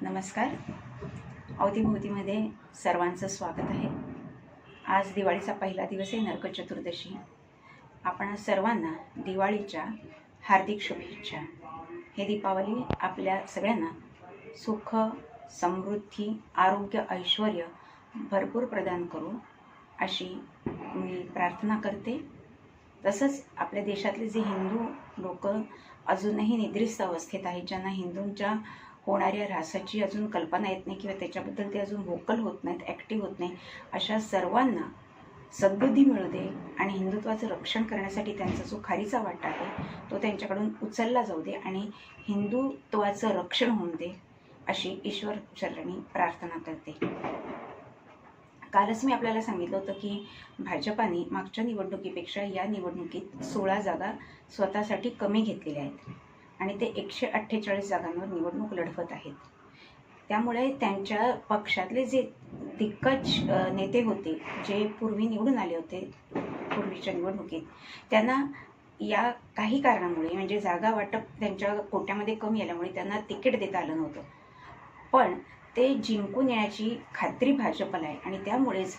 नमस्कार. अवतीभोवतीमध्ये सर्वांचं स्वागत आहे. आज दिवाळीचा पहिला दिवस आहे, नरक चतुर्दशी. आपण सर्वांना दिवाळीच्या हार्दिक शुभेच्छा. हे दीपावली आपल्या सगळ्यांना सुख, समृद्धी, आरोग्य, ऐश्वर्य भरपूर प्रदान करू अशी मी प्रार्थना करते. तसंच आपल्या देशातले जे हिंदू लोक अजूनही निद्रिस्त अवस्थेत आहेत, ज्यांना हिंदूंच्या होणाऱ्या ऱ्हासाची अजून कल्पना येत नाही किंवा त्याच्याबद्दल ते अजून व्होकल होत नाहीत, ॲक्टिव्ह होत नाही, अशा सर्वांना सद्बुद्धी मिळू दे आणि हिंदुत्वाचं रक्षण करण्यासाठी त्यांचा जो खारीचा वाटा आहे तो त्यांच्याकडून उचलला जाऊ दे आणि हिंदुत्वाचं रक्षण होऊन दे अशी ईश्वर चरणी प्रार्थना करते. कालच मी आपल्याला सांगितलं होतं की भाजपाने मागच्या निवडणुकीपेक्षा या निवडणुकीत 16 जागा स्वतःसाठी कमी घेतलेल्या आहेत आणि ते 148 जागांवर निवडणूक लढवत आहेत. त्यामुळे त्यांच्या पक्षातले जे दिग्गज नेते होते, जे पूर्वी निवडून आले होते पूर्वीच्या निवडणुकीत, त्यांना या काही कारणामुळे म्हणजे जागा वाटप त्यांच्या कोट्यामध्ये कमी आल्यामुळे त्यांना तिकीट देता आलं नव्हतं. पण ते जिंकून येण्याची खात्री भाजपला आहे आणि त्यामुळेच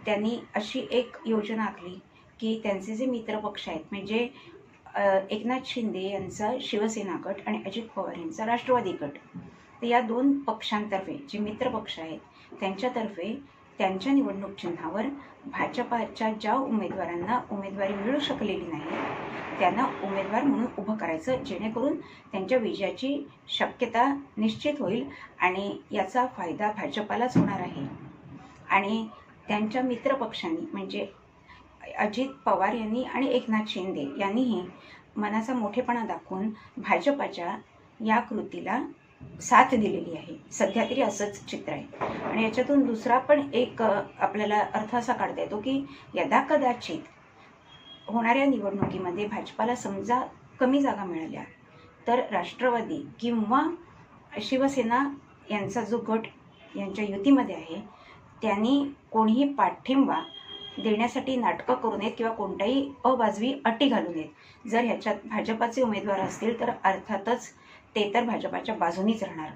त्यांनी अशी एक योजना आखली की त्यांचे जे मित्रपक्ष आहेत म्हणजे एकनाथ शिंदे यांचा शिवसेना गट आणि अजित पवार यांचा राष्ट्रवादी गट, तर या दोन पक्षांतर्फे जे मित्रपक्ष आहेत त्यांच्यातर्फे त्यांच्या निवडणूक चिन्हावर भाजपाच्या ज्या उमेदवारांना उमेदवारी मिळू शकलेली नाही त्यांना उमेदवार म्हणून उभं करायचं, जेणेकरून त्यांच्या विजयाची शक्यता निश्चित होईल आणि याचा फायदा भाजपालाच होणार आहे. आणि त्यांच्या मित्रपक्षांनी म्हणजे अजित पवार यांनी आणि एकनाथ शिंदे यांनीही मनाचा मोठेपणा दाखवून भाजपाच्या या कृतीला साथ दिलेली आहे. सध्या तरी असंच चित्र आहे. आणि याच्यातून दुसरा पण एक आपल्याला अर्थ असा काढता येतो की यदाकदाचित होणाऱ्या निवडणुकीमध्ये भाजपाला समजा कमी जागा मिळाल्या तर राष्ट्रवादी किंवा शिवसेना यांचा जो गट यांच्या युतीमध्ये आहे त्यांनी कोणीही पाठिंबा देण्यासाठी नाटकं करू नयेत किंवा कोणत्याही अवाजवी अटी घालू नयेत. जर ह्याच्यात भाजपाचे उमेदवार असतील तर अर्थातच ते तर भाजपाच्या बाजूनीच राहणार,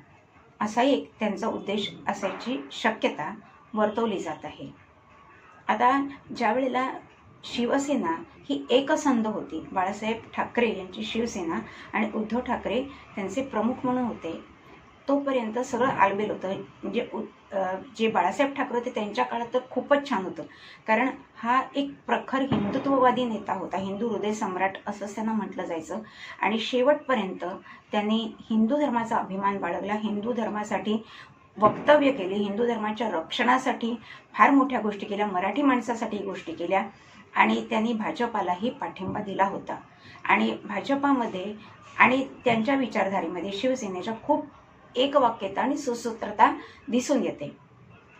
असाही एक त्यांचा उद्देश असायची शक्यता वर्तवली जात आहे. आता ज्या वेळेला शिवसेना ही एकसंध होती, बाळासाहेब ठाकरे यांची शिवसेना आणि उद्धव ठाकरे त्यांचे प्रमुख म्हणून होते, तोपर्यंत सगळं आलबेल होतं. म्हणजे जे बाळासाहेब ठाकरे होते त्यांच्या काळात तर खूपच छान होतं, कारण हा एक प्रखर हिंदुत्ववादी नेता होता, हिंदू हृदय सम्राट असंच त्यांना म्हटलं जायचं. आणि शेवटपर्यंत त्यांनी हिंदू धर्माचा अभिमान बाळगला, हिंदू धर्मासाठी वक्तव्य केले, हिंदू धर्माच्या रक्षणासाठी फार मोठ्या गोष्टी केल्या, मराठी माणसासाठी गोष्टी केल्या आणि त्यांनी भाजपालाही पाठिंबा दिला होता. आणि भाजपामध्ये आणि त्यांच्या विचारधारेमध्ये शिवसेनेच्या खूप एकवाक्यता आणि सुसूत्रता दिसून येते.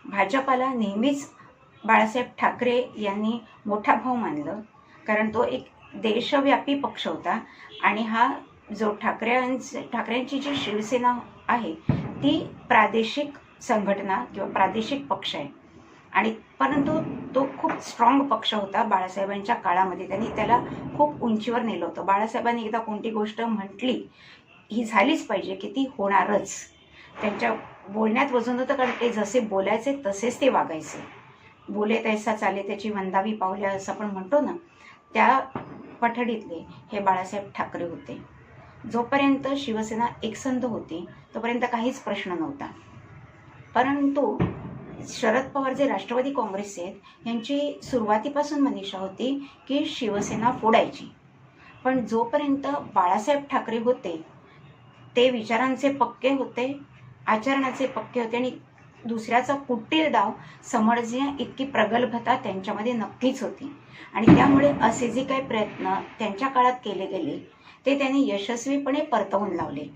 भाजपाला नेहमीच बाळासाहेब ठाकरे यांनी मोठा भाऊ मानलं, कारण तो एक देशव्यापी पक्ष होता आणि हा जो ठाकरेंची जी शिवसेना आहे ती प्रादेशिक संघटना किंवा प्रादेशिक पक्ष आहे. आणि परंतु तो खूप स्ट्रॉंग पक्ष होता. बाळासाहेबांच्या काळामध्ये त्यांनी त्याला खूप उंचीवर नेलं होतं. बाळासाहेबांनी एकदा कोणती गोष्ट म्हटली ही झालीच पाहिजे की ती होणारच. त्यांच्या बोलण्यात वजन होतं, कारण ते जसे बोलायचे तसेच ते वागायचे. बोले तैसा चाले त्याची वंदावी पावले असं आपण म्हणतो ना, त्या पठडीतले हे बाळासाहेब ठाकरे होते. जोपर्यंत शिवसेना एकसंध होती तोपर्यंत काहीच प्रश्न नव्हता. परंतु शरद पवार जे राष्ट्रवादी काँग्रेसचे आहेत यांची सुरुवातीपासून मनीषा होती की शिवसेना फोडायची. पण जोपर्यंत बाळासाहेब ठाकरे होते ते विचारांचे पक्के होते, आचरणाचे पक्के होते आणि दुसऱ्याचा कुटील डाव समजण्या इतकी प्रगल्भता त्यांच्यामध्ये नक्कीच होती. आणि त्यामुळे असे जे काही प्रयत्न त्यांच्या काळात केले गेले ते त्यांनी यशस्वीपणे परतवून लावले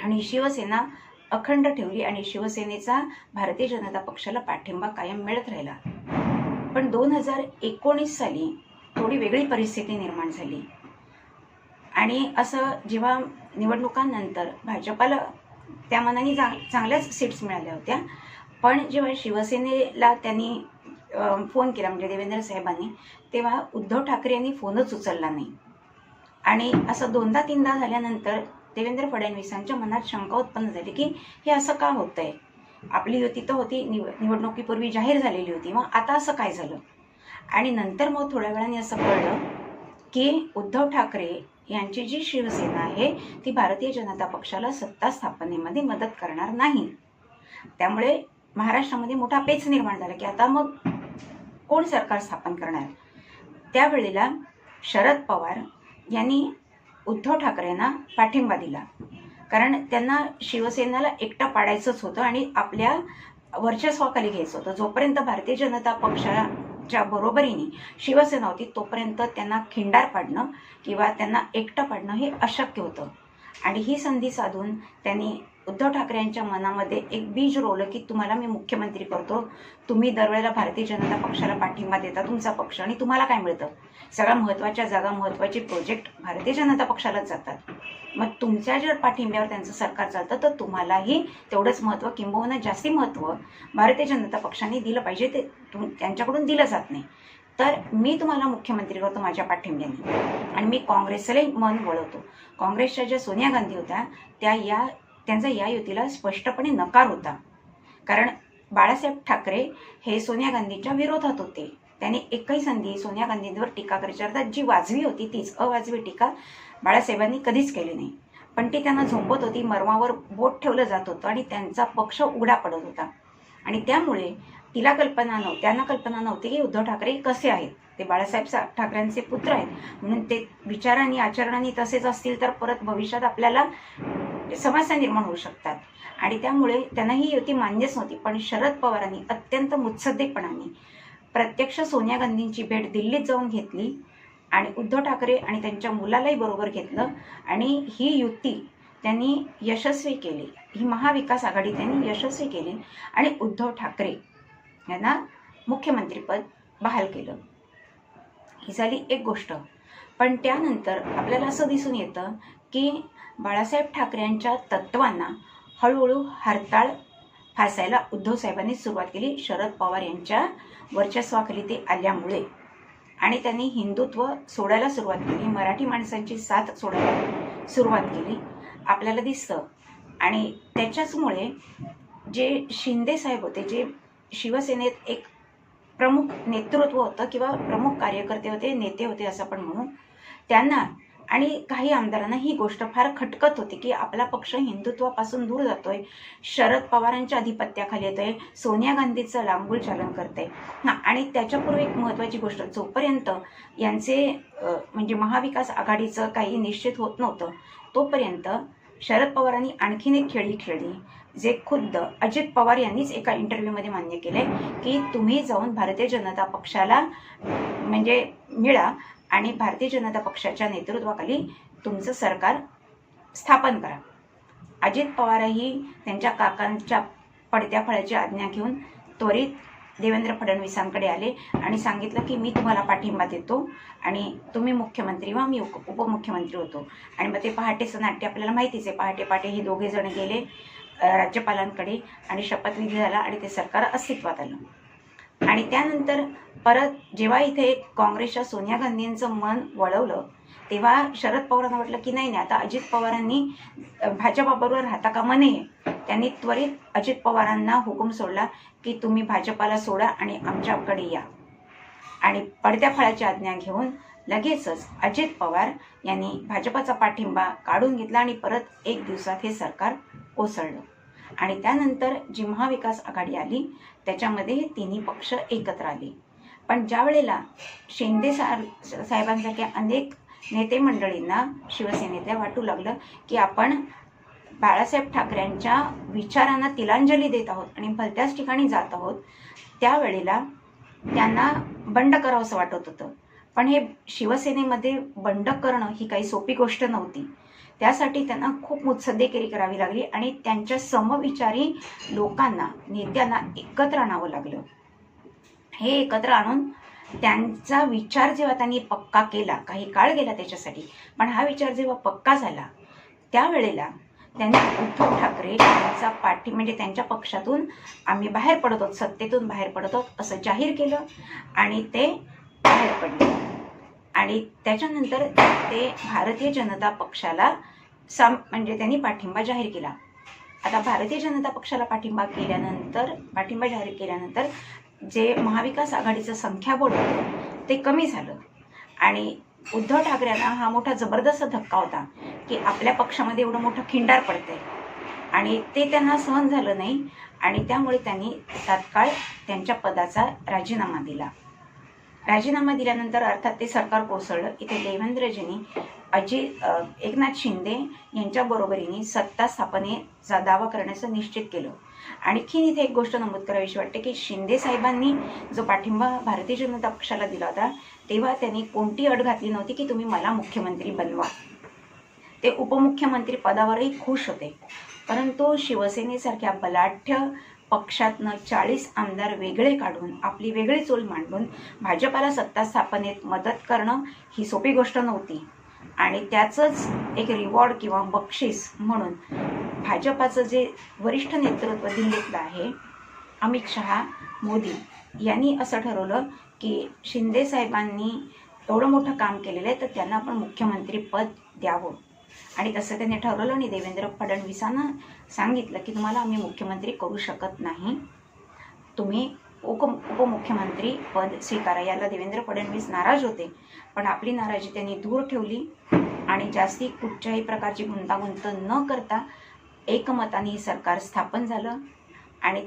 आणि शिवसेना अखंड ठेवली आणि शिवसेनेचा भारतीय जनता पक्षाला पाठिंबा कायम मिळत राहिला. पण 2019 साली थोडी वेगळी परिस्थिती निर्माण झाली आणि असं जेव्हा निवडणुकांनंतर भाजपाला त्या मनाने चांगल्याच सीट्स मिळाल्या होत्या, पण जेव्हा शिवसेनेला त्यांनी फोन केला म्हणजे देवेंद्र साहेबांनी, तेव्हा उद्धव ठाकरे यांनी फोनच उचलला नाही. आणि असं 2दा-3दा झाल्यानंतर देवेंद्र फडणवीसांच्या मनात शंका उत्पन्न झाली की हे असं का होतंय. आपली युती तर होती, निवडणुकीपूर्वी जाहीर झालेली होती, मग आता असं काय झालं. आणि नंतर मग थोड्या वेळाने असं कळलं की उद्धव ठाकरे यांची जी शिवसेना आहे ती भारतीय जनता पक्षाला सत्ता स्थापनेमध्ये मदत करणार नाही. त्यामुळे महाराष्ट्रामध्ये मोठा पेच निर्माण झाला की आता मग कोण सरकार स्थापन करणार. त्यावेळेला शरद पवार यांनी उद्धव ठाकरेंना पाठिंबा दिला, कारण त्यांना शिवसेनेला एकटा पाडायचंच होतं आणि आपल्या वर्चस्वाखाली घ्यायचं होतं. जोपर्यंत भारतीय जनता पक्षाच्या बरोबरीने शिवसेना होती तोपर्यंत त्यांना खिंडार पाडणं किंवा त्यांना एकटं पाडणं हे अशक्य होतं. आणि ही संधी साधून त्यांनी उद्धव ठाकरे यांच्या मनामध्ये एक बीज रोवलं की तुम्हाला मी मुख्यमंत्री करतो, तुम्ही दरवेळेला भारतीय जनता पक्षाला पाठिंबा देता तुमचा पक्ष, आणि तुम्हाला काय मिळतं, सगळ्या महत्त्वाच्या जागा महत्त्वाचे प्रोजेक्ट भारतीय जनता पक्षालाच जातात. मग तुमच्या जर पाठिंब्यावर त्यांचं सरकार चालतं तर तुम्हालाही तेवढंच महत्त्व किंबहुना जास्ती महत्त्व भारतीय जनता पक्षाने दिलं पाहिजे, ते त्यांच्याकडून दिलं जात नाही. तर मी तुम्हाला मुख्यमंत्री करतो माझ्या पाठिंब्याने, आणि मी काँग्रेसलाही मन वळवतो. काँग्रेसच्या ज्या सोनिया गांधी होत्या त्यांचा या युतीला स्पष्टपणे नकार होता, कारण बाळासाहेब ठाकरे हे सोनिया गांधीच्या विरोधात होते. त्यांनी एकही संधी सोनिया गांधींवर टीका करायची, अर्थात जी वाजवी होती तीच, अवाजवी टीका बाळासाहेबांनी कधीच केली नाही, पण ती त्यांना झोपत होती, मर्मावर बोट ठेवलं जात होतं आणि त्यांचा पक्ष उघडा पडत होता. आणि त्यामुळे त्यांना कल्पना नव्हती की उद्धव ठाकरे कसे आहेत. ते बाळासाहेब ठाकरेंचे पुत्र आहेत, म्हणून ते विचारांनी आचरणांनी तसेच असतील तर परत भविष्यात आपल्याला समस्या निर्माण होऊ शकतात. आणि त्यामुळे त्यांना ही युती मान्यच नव्हती. पण शरद पवारांनी अत्यंत मुत्सद्देपणाने प्रत्यक्ष सोनिया गांधींची भेट दिल्लीत जाऊन घेतली आणि उद्धव ठाकरे आणि त्यांच्या मुलालाही बरोबर घेतलं आणि ही युती त्यांनी यशस्वी केली. ही महाविकास आघाडी त्यांनी यशस्वी केली आणि उद्धव ठाकरे यांना मुख्यमंत्रीपद बहाल केलं. ही झाली एक गोष्ट. पण त्यानंतर आपल्याला असं दिसून येतं की बाळासाहेब ठाकरेंच्या तत्वांना हळूहळू हरताळ फासायला उद्धव साहेबांनी सुरुवात केली, शरद पवार यांच्या वर्चस्वाखाली ते आल्यामुळे. आणि त्यांनी हिंदुत्व सोडायला सुरुवात केली, मराठी माणसांची साथ सोडायला सुरुवात केली आपल्याला दिसतं. आणि त्याच्याचमुळे जे शिंदे साहेब होते, जे शिवसेनेत एक प्रमुख नेतृत्व होतं किंवा प्रमुख कार्यकर्ते होते, नेते होते असं पण म्हणू, त्यांना आणि काही आमदारांना ही गोष्ट फार खटकत होती की आपला पक्ष हिंदुत्वापासून दूर जातोय, शरद पवारांच्या अधिपत्याखाली येतोय, सोनिया गांधीचं लांबूल चालन करतंय. आणि त्याच्यापूर्वी एक महत्त्वाची गोष्ट, जोपर्यंत यांचे म्हणजे महाविकास आघाडीचं काही निश्चित होत नव्हतं तोपर्यंत शरद पवारांनी आणखीन एक खेळी खेळली, जे खुद्द अजित पवार यांनीच एका इंटरव्ह्यूमध्ये मान्य केले की तुम्ही जाऊन भारतीय जनता पक्षाला म्हणजे मिळा आणि भारतीय जनता पक्षाच्या नेतृत्वाखाली तुमचं सरकार स्थापन करा. अजित पवारही त्यांच्या काकांच्या पडत्या फळाची आज्ञा घेऊन त्वरित देवेंद्र फडणवीसांकडे आले आणि सांगितलं की मी तुम्हाला पाठिंबा देतो आणि तुम्ही मुख्यमंत्री व्हा, मी उपमुख्यमंत्री होतो. आणि मग ते पहाटेचं नाट्य आपल्याला माहितीच आहे. पहाटे पहाटे हे दोघे जण गेले राज्यपालांकडे आणि शपथविधी झाला आणि ते सरकार अस्तित्वात आलं. आणि त्यानंतर परत जेव्हा इथे काँग्रेसच्या सोनिया गांधींचं मन वळवलं तेव्हा शरद पवारांना वाटलं की नाही आता अजित पवारांनी भाजपाबरोबर राहता कामा नये. त्यांनी त्वरित अजित पवारांना हुकूम सोडला की तुम्ही भाजपाला सोडा आणि आमच्याकडे या. आणि पडत्या फळाची आज्ञा घेऊन लगेचच अजित पवार यांनी भाजपाचा पाठिंबा काढून घेतला आणि परत एक दिवसात हे सरकार कोसळलं. आणि त्यानंतर जी महाविकास आघाडी आली त्याच्यामध्ये हे तिन्ही पक्ष एकत्र आले. पण ज्या वेळेला शिंदे साहेबांसारख्या अनेक नेते मंडळींना शिवसेनेतल्या वाटू लागलं की आपण बाळासाहेब ठाकरेंच्या विचारांना तिलांजली देत आहोत आणि भलत्याच ठिकाणी जात आहोत, त्यावेळेला त्यांना बंड करावंसं वाटत होतं. पण हे शिवसेनेमध्ये बंड करणं ही काही सोपी गोष्ट नव्हती. त्यासाठी त्यांना खूप मुत्सद्देगिरी करावी लागली आणि त्यांच्या समविचारी लोकांना, नेत्यांना एकत्र आणावं लागलं. हे एकत्र आणून त्यांचा विचार जेव्हा त्यांनी पक्का केला, काही काळ गेला त्याच्यासाठी, पण हा विचार जेव्हा पक्का झाला त्यावेळेला त्यांनी उद्धव ठाकरे यांचा म्हणजे त्यांच्या पक्षातून आम्ही बाहेर पडत आहोत, सत्तेतून बाहेर पडत आहोत असं जाहीर केलं आणि ते बाहेर पडले. आणि त्याच्यानंतर ते भारतीय जनता पक्षाला म्हणजे त्यांनी पाठिंबा जाहीर केला. आता भारतीय जनता पक्षाला पाठिंबा जाहीर केल्यानंतर जे महाविकास आघाडीचं संख्याबळ होतं ते कमी झालं आणि उद्धव ठाकरेंना हा मोठा जबरदस्त धक्का होता की आपल्या पक्षामध्ये एवढं मोठं खिंडार पडतंय आणि ते त्यांना सहन झालं नाही आणि त्यामुळे त्यांनी तात्काळ त्यांच्या पदाचा राजीनामा दिला. राजीनामा दिल्यानंतर अर्थात ते सरकार कोसळलं. इथे देवेंद्रजींनी एकनाथ शिंदे यांच्या बरोबरीने सत्ता स्थापनेचा दावा करण्याचं निश्चित केलं. आणखीन इथे एक गोष्ट नमूद करावीशी वाटते की शिंदे साहेबांनी जो पाठिंबा भारतीय जनता पक्षाला दिला होता तेव्हा त्यांनी कोणती अट घातली नव्हती की तुम्ही मला मुख्यमंत्री बनवा. ते उपमुख्यमंत्री पदावरही खुश होते. परंतु शिवसेनेसारख्या बलाढ्य पक्षातनं 40 आमदार वेगळे काढून आपली वेगळी चूल मांडून भाजपाला सत्ता स्थापनेत मदत करणं ही सोपी गोष्ट नव्हती आणि त्याचंच एक रिवॉर्ड किंवा बक्षीस म्हणून भाजपाचं जे वरिष्ठ नेतृत्व दिल्लीतलं आहे अमित शहा मोदी यांनी असं ठरवलं की शिंदे साहेबांनी एवढं मोठं काम केलेलं आहे तर त्यांना आपण मुख्यमंत्री पद द्यावं आणि तसं त्यांनी ठरवलं आणि देवेंद्र फडणवीसांना सांगितलं की तुम्हाला आम्ही मुख्यमंत्री करू शकत नाही, तुम्ही उपमुख्यमंत्री पद स्वीकारा. याला देवेंद्र फडणवीस नाराज होते पण आपली नाराजी त्यांनी दूर ठेवली आणि जास्ती कुठच्याही प्रकारची गुंतागुंत न करता एकमताने हे सरकार स्थापन झालं आणि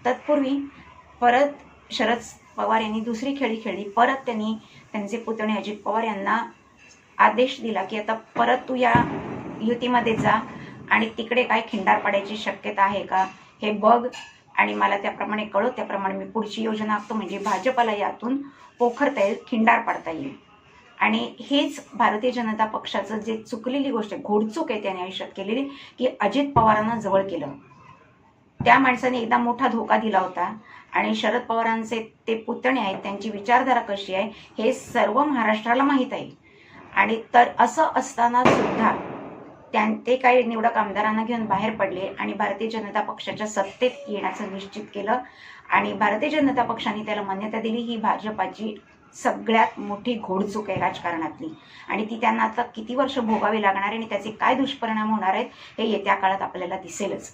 तत्पूर्वी परत शरद पवार यांनी दुसरी खेळी खेळली. परत त्यांनी त्यांचे पुतणे अजित पवार यांना आदेश दिला की आता परत तू या युतीमध्ये जा आणि तिकडे काय खिंडार पडायची शक्यता आहे का हे बघ आणि मला त्याप्रमाणे कळव, त्याप्रमाणे मी पुढची योजना आखतो म्हणजे भाजपाला यातून पोखरता येईल, खिंडार पाडता येईल. आणि हेच भारतीय जनता पक्षाचं जे चुकलेली गोष्ट आहे, घोडचूक आहे त्याने आयुष्यात केलेली की अजित पवारांना जवळ केलं. त्या माणसाने एकदा मोठा धोका दिला होता आणि शरद पवारांचे ते पुतणे आहेत त्यांची विचारधारा कशी आहे हे सर्व महाराष्ट्राला माहीत आहे. आणि तर असं असताना सुद्धा ते काही निवडक आमदारांना घेऊन बाहेर पडले आणि भारतीय जनता पक्षाच्या सत्तेत येण्याचं निश्चित केलं आणि भारतीय जनता पक्षाने त्याला मान्यता दिली. ही भाजपाची सगळ्यात मोठी घोडचूक आहे राजकारणातली आणि ती त्यांना आता किती वर्ष भोगावी लागणार आहे आणि त्याचे काय दुष्परिणाम होणार आहेत हे येत्या काळात आपल्याला दिसेलच.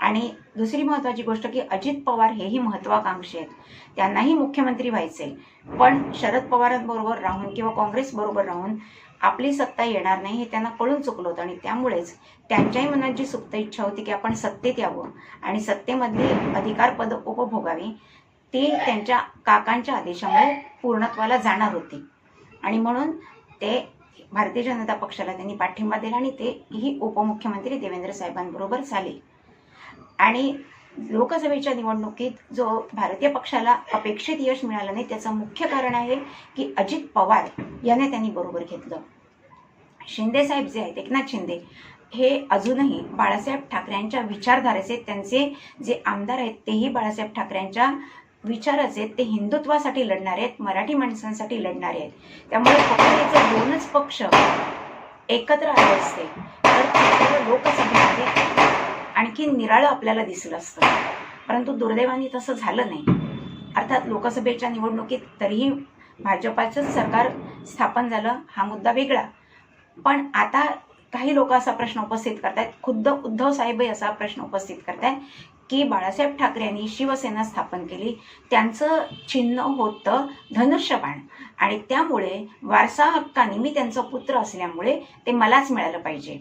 आणि दुसरी महत्त्वाची गोष्ट की अजित पवार हेही महत्त्वाकांक्षी आहेत, त्यांनाही मुख्यमंत्री व्हायचे पण शरद पवारांबरोबर राहून किंवा काँग्रेस बरोबर राहून आपली सत्ता येणार नाही हे त्यांना कळून चुकलं होतं आणि त्यामुळेच त्यांच्याही मनात जी सुप्त इच्छा होती की आपण सत्तेत यावं आणि सत्तेमधली अधिकारपद उपभोगावी ती त्यांच्या काकांच्या आदेशामुळे पूर्णत्वाला जाणार होती आणि म्हणून ते भारतीय जनता पक्षाला त्यांनी पाठिंबा दिला आणि ते ही उपमुख्यमंत्री देवेंद्र साहेबांबरोबर झाले. आणि लोकसभेच्या निवडणुकीत जो भारतीय पक्षाला अपेक्षित यश मिळालं नाही त्याचं मुख्य कारण आहे की अजित पवार याने त्यांनी बरोबर घेतलं. शिंदे साहेब जे आहेत एकनाथ शिंदे हे अजूनही बाळासाहेब ठाकरेंच्या विचारधारेचे, त्यांचे जे आमदार आहेत तेही बाळासाहेब ठाकरेंच्या विचाराचे, ते हिंदुत्वासाठी लढणारे आहेत, मराठी माणसांसाठी लढणारे आहेत. त्यामुळे फक्त जर दोनच पक्ष एकत्र आले असते तर लोकसभेमध्ये आणखी निराळं आपल्याला दिसलं असतं परंतु दुर्दैवाने तसं झालं नाही. अर्थात लोकसभेच्या निवडणुकीत तरीही भाजपाचंच सरकार स्थापन झालं हा मुद्दा वेगळा. पण आता काही लोक असा प्रश्न उपस्थित करतायत, खुद्द उद्धव साहेबही असा प्रश्न उपस्थित करतायत की बाळासाहेब ठाकरे यांनी शिवसेना स्थापन केली, त्यांचं चिन्ह होतं धनुष्यबाण आणि त्यामुळे वारसा हक्काने मी त्यांचा पुत्र असल्यामुळे ते मलाच मिळालं पाहिजे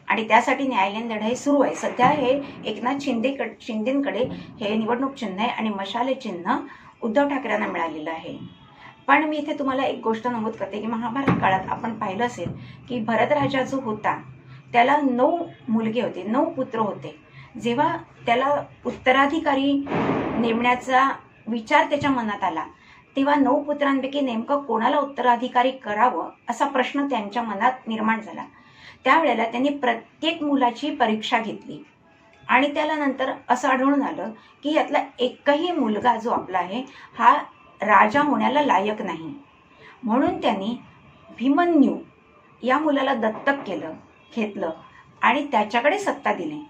आणि त्यासाठी न्यायालयीन लढाई सुरू आहे. सध्या हे एकनाथ शिंदेकडे हे निवडणूक चिन्ह आहे आणि मशाले चिन्ह उद्धव ठाकरेंना मिळालेलं आहे. पण मी इथे तुम्हाला एक गोष्ट नमूद करते की महाभारत काळात आपण पाहिलं असेल की भरतराजा जो होता त्याला 9 मुलगे होते, 9 पुत्र होते. जेव्हा त्याला उत्तराधिकारी नेमण्याचा विचार त्याच्या मनात आला तेव्हा 9 पुत्रांपैकी नेमकं कोणाला उत्तराधिकारी करावं असा प्रश्न त्यांच्या मनात निर्माण झाला. त्यावेळेला त्यांनी प्रत्येक मुलाची परीक्षा घेतली आणि त्याला नंतर असं आढळून आलं की यातला एकही मुलगा जो आपला आहे हा राजा होण्याला लायक नाही. म्हणून त्यांनी भीमन्यू या मुलाला दत्तक घेतलं आणि त्याच्याकडे सत्ता दिली.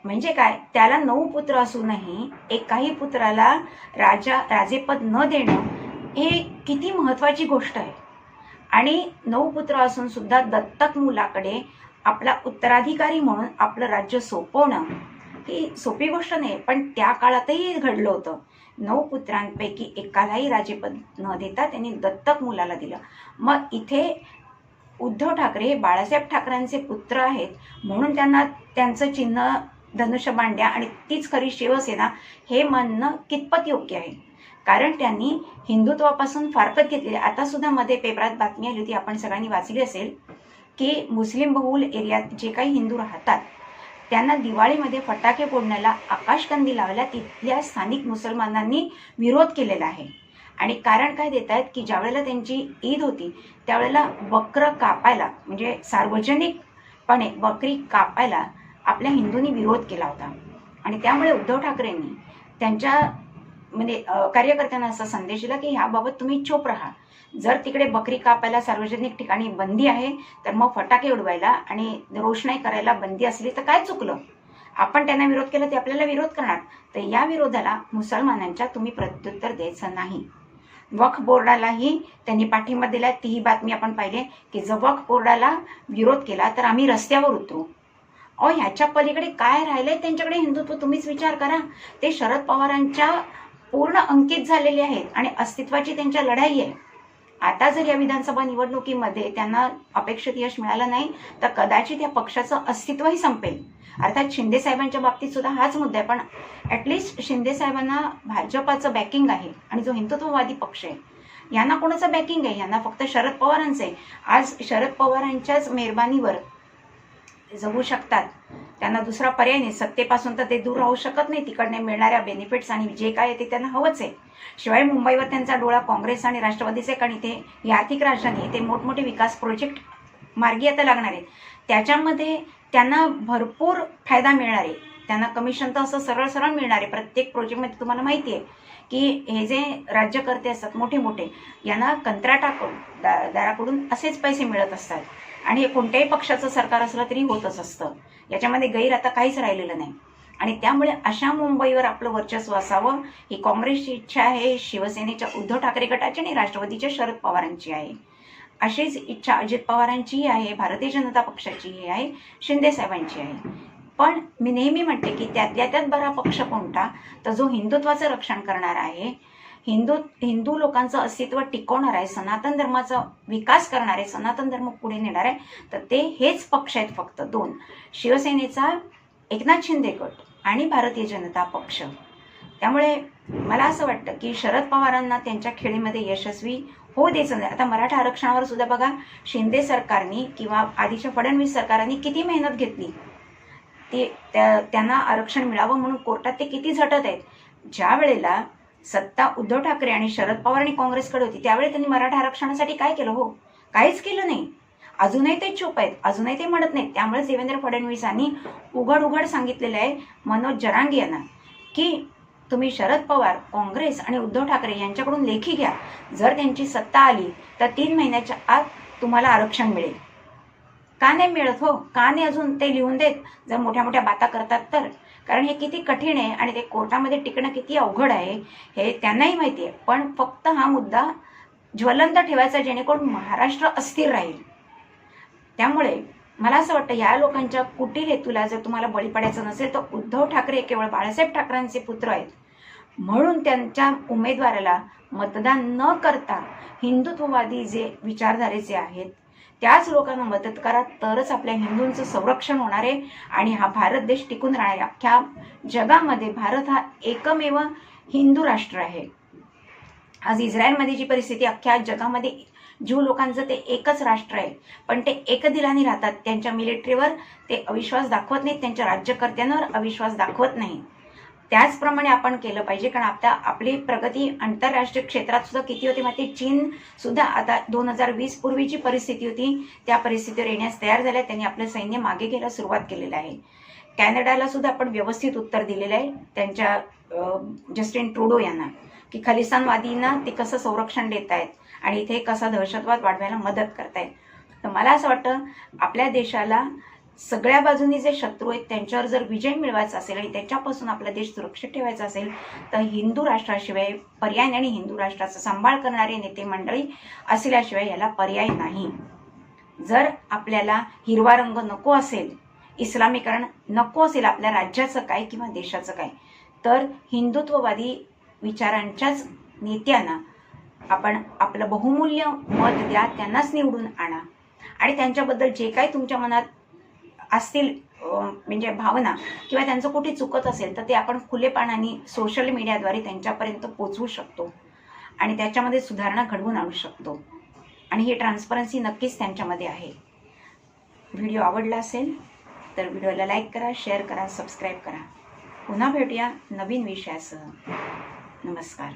म्हणजे काय, त्याला 9 पुत्र असूनही एकाही पुत्राला राजेपद न देणं हे किती महत्त्वाची गोष्ट आहे. आणि 9 पुत्र असून सुद्धा दत्तक मुलाकडे आपला उत्तराधिकारी म्हणून आपलं राज्य सोपवणं ही सोपी गोष्ट नाही, पण त्या काळातही घडलं होतं. 9 पुत्रांपैकी एकालाही राजेपद न देता त्यांनी दत्तक मुलाला दिलं. मग इथे उद्धव ठाकरे हे बाळासाहेब ठाकरेंचे पुत्र आहेत म्हणून त्यांना त्यांचं चिन्ह धनुष्यबाण द्या आणि तीच खरी शिवसेना, हे म्हणणं कितपत योग्य आहे? कारण त्यांनी हिंदुत्वापासून फारकत घेतलेली. आता सुद्धा मध्ये पेपरात बातमी आली होती, आपण सगळ्यांनी वाचली असेल, की मुस्लिम बहुल एरियात जे काही हिंदू राहतात त्यांना दिवाळीमध्ये फटाके फोडण्याला, आकाशकंदी लावायला तिथल्या स्थानिक मुसलमानांनी विरोध केलेला आहे. आणि कारण काय देत आहेत की ज्यावेळेला त्यांची ईद होती त्यावेळेला बकरं कापायला, म्हणजे सार्वजनिकपणे बकरी कापायला आपल्या हिंदूंनी विरोध केला होता. आणि त्यामुळे उद्धव ठाकरेंनी त्यांच्या म्हणजे कार्यकर्त्यांना असा संदेश दिला की ह्याबाबत तुम्ही चूप राहा. जर तिकडे बकरी कापायला सार्वजनिक ठिकाणी बंदी आहे तर मग फटाके उडवायला आणि रोषणाई करायला बंदी असली तर काय चुकलं? आपण त्यांना विरोध केला ते आपल्याला विरोध करणार. तर या विरोधाला मुसलमानांच्या तुम्ही प्रत्युत्तर द्यायचं नाही. वक्फ बोर्डालाही त्यांनी पाठिंबा दिला. तीही बातमी आपण पाहिली की जर वक्फ बोर्डाला विरोध केला तर आम्ही रस्त्यावर उतरू. ह्याच्या पलीकडे काय राहिलंय त्यांच्याकडे हिंदुत्व? तुम्हीच विचार करा. ते शरद पवारांच्या पूर्ण अंकित झालेले आहेत आणि अस्तित्वाची त्यांच्या लढाई आहे. आता जर या विधानसभा निवडणुकीमध्ये त्यांना अपेक्षित यश मिळालं नाही तर कदाचित या पक्षाचं अस्तित्वही संपेल. अर्थात शिंदे साहेबांच्या बाबतीत सुद्धा हाच मुद्दा आहे, पण ॲटलिस्ट शिंदे साहेबांना भाजपाचं बॅकिंग आहे आणि जो हिंदुत्ववादी पक्ष आहे यांना कोणाचं बॅकिंग आहे? यांना फक्त शरद पवारांचं आहे. आज शरद पवारांच्याच मेहरबानीवर जगू शकतात. त्यांना दुसरा पर्याय नाही. सत्तेपासून तर ते दूर राहू शकत नाही. तिकडने मिळणाऱ्या बेनिफिट्स आणि जे काय आहे ते त्यांना हवंच आहे. शिवाय मुंबईवर त्यांचा डोळा काँग्रेस आणि राष्ट्रवादीचे, कारण इथे ही आर्थिक राजधानी, ते मोठमोठे विकास प्रोजेक्ट मार्गी आता लागणार आहेत. त्याच्यामध्ये त्यांना भरपूर फायदा मिळणार आहे. त्यांना कमिशन तर असं सरळ सरळ मिळणार आहे प्रत्येक प्रोजेक्टमध्ये. तुम्हाला माहिती आहे की हे जे राज्यकर्ते असतात मोठे मोठे, यांना कंत्राटदाराकडून असेच पैसे मिळत असतात आणि हे कोणत्याही पक्षाचं सरकार असलं तरी होतच असतं. याच्यामध्ये गैर आता काहीच राहिलेलं नाही. आणि त्यामुळे अशा मुंबईवर आपलं वर्चस्व असावं ही काँग्रेसची इच्छा आहे, शिवसेनेच्या उद्धव ठाकरे गटाची आणि राष्ट्रवादीच्या शरद पवारांची आहे. अशीच इच्छा अजित पवारांचीही आहे, भारतीय जनता पक्षाचीही आहे, शिंदे साहेबांची आहे. पण मी नेहमी म्हणते की त्यातल्या त्यात बरा पक्ष कोणता? तर जो हिंदुत्वाचं रक्षण करणार आहे, हिंदू लोकांचं अस्तित्व टिकवणार आहे, सनातन धर्माचा विकास करणार आहे, सनातन धर्म पुढे नेणार आहे, तर ते हेच पक्ष आहेत फक्त दोन. शिवसेनेचा एकनाथ शिंदे गट आणि भारतीय जनता पक्ष. त्यामुळे मला असं वाटतं की शरद पवारांना त्यांच्या खेळीमध्ये यशस्वी होऊ द्यायचं नाही. आता मराठा आरक्षणावर सुद्धा बघा, शिंदे सरकारने किंवा आधीच्या फडणवीस सरकारांनी किती मेहनत घेतली. त्यांना आरक्षण मिळावं म्हणून कोर्टात ते किती झटत आहेत. ज्या वेळेला सत्ता उद्धव ठाकरे आणि शरद पवार आणि काँग्रेसकडे होती त्यावेळी त्यांनी मराठा आरक्षणासाठी काय केलं? हो, काहीच केलं नाही. अजूनही ते चूप आहेत, अजूनही ते म्हणत नाहीत. त्यामुळे देवेंद्र फडणवीसांनी उघड सांगितलेलं आहे मनोज जरांगे यांना की तुम्ही शरद पवार, काँग्रेस आणि उद्धव ठाकरे यांच्याकडून लेखी घ्या. जर त्यांची सत्ता आली तर 3 महिन्याच्या आत तुम्हाला आरक्षण मिळेल. का नाही मिळत? हो, का नाही अजून ते लिहून देत जर मोठ्या मोठ्या बाता करतात तर? कारण हे किती कठीण आहे आणि ते कोर्टामध्ये टिकणं किती अवघड आहे हे त्यांनाही माहिती आहे. पण फक्त हा मुद्दा ज्वलंत ठेवायचा जेणेकरून महाराष्ट्र अस्थिर राहील. त्यामुळे मला असं वाटतं या लोकांच्या कुटील हेतूला जर तुम्हाला बळी पडायचं नसेल तर उद्धव ठाकरे केवळ बाळासाहेब ठाकरेंचे पुत्र आहेत म्हणून त्यांच्या उमेदवाराला मतदान न करता हिंदुत्ववादी जे विचारधारेचे आहेत त्याच लोकांना मदत करा, तरच आपल्या हिंदूंचं संरक्षण होणार आहे आणि हा भारत देश टिकून राहणार आहे. अख्ख्या जगामध्ये भारत हा एकमेव हिंदू राष्ट्र आहे. आज इस्रायलमध्ये जी परिस्थिती, अख्ख्या जगामध्ये ज्यू लोकांचं ते एकच राष्ट्र आहे, पण ते एकदिलाने राहतात. त्यांच्या मिलिटरीवर ते अविश्वास दाखवत नाहीत, त्यांच्या राज्यकर्त्यांवर अविश्वास दाखवत नाही. त्याचप्रमाणे आपण केलं पाहिजे, कारण आता आपली प्रगती आंतरराष्ट्रीय क्षेत्रात सुद्धा किती होती माहिती? चीन सुद्धा आता 2020 पूर्वीची परिस्थिती होती त्या परिस्थितीवर येण्यास तयार झाल्या. त्यांनी आपलं सैन्य मागे घ्यायला सुरुवात केलेलं आहे. कॅनडाला सुद्धा आपण व्यवस्थित उत्तर दिलेलं आहे त्यांच्या जस्टिन ट्रुडो यांना की खलिस्तानवादींना ते कसं संरक्षण देत आहेत आणि इथे कसा दहशतवाद वाढवायला मदत करतायत. तर मला असं वाटतं आपल्या देशाला सगळ्या बाजूनी जे शत्रू आहेत त्यांच्यावर जर विजय मिळवायचा असेल आणि त्याच्यापासून आपला देश सुरक्षित ठेवायचा असेल तर हिंदू राष्ट्राशिवाय पर्याय नाही, आणि हिंदू राष्ट्राचा सांभाळ करणारे नेते मंडळी असल्याशिवाय याला पर्याय नाही. जर आपल्याला हिरवा रंग नको असेल, इस्लामीकरण नको असेल आपल्या राज्याचं काय किंवा देशाचं काय, तर हिंदुत्ववादी विचारांच्याच नेत्यांना आपण आपलं बहुमूल्य मत द्या, त्यांनाच निवडून आणा आणि त्यांच्याबद्दल जे काही तुमच्या मनात असतील म्हणजे भावना किंवा त्यांचं कुठे चुकत असेल तर ते आपण खुलेपणाने सोशल मीडियाद्वारे त्यांच्यापर्यंत पोचवू शकतो आणि त्याच्यामध्ये सुधारणा घडवून आणू शकतो. आणि ही ट्रान्सपरन्सी नक्कीच त्यांच्यामध्ये आहे. व्हिडिओ आवडला असेल तर व्हिडिओला लाईक करा, शेअर करा, सबस्क्राईब करा. पुन्हा भेटूया नवीन विषयासह. नमस्कार.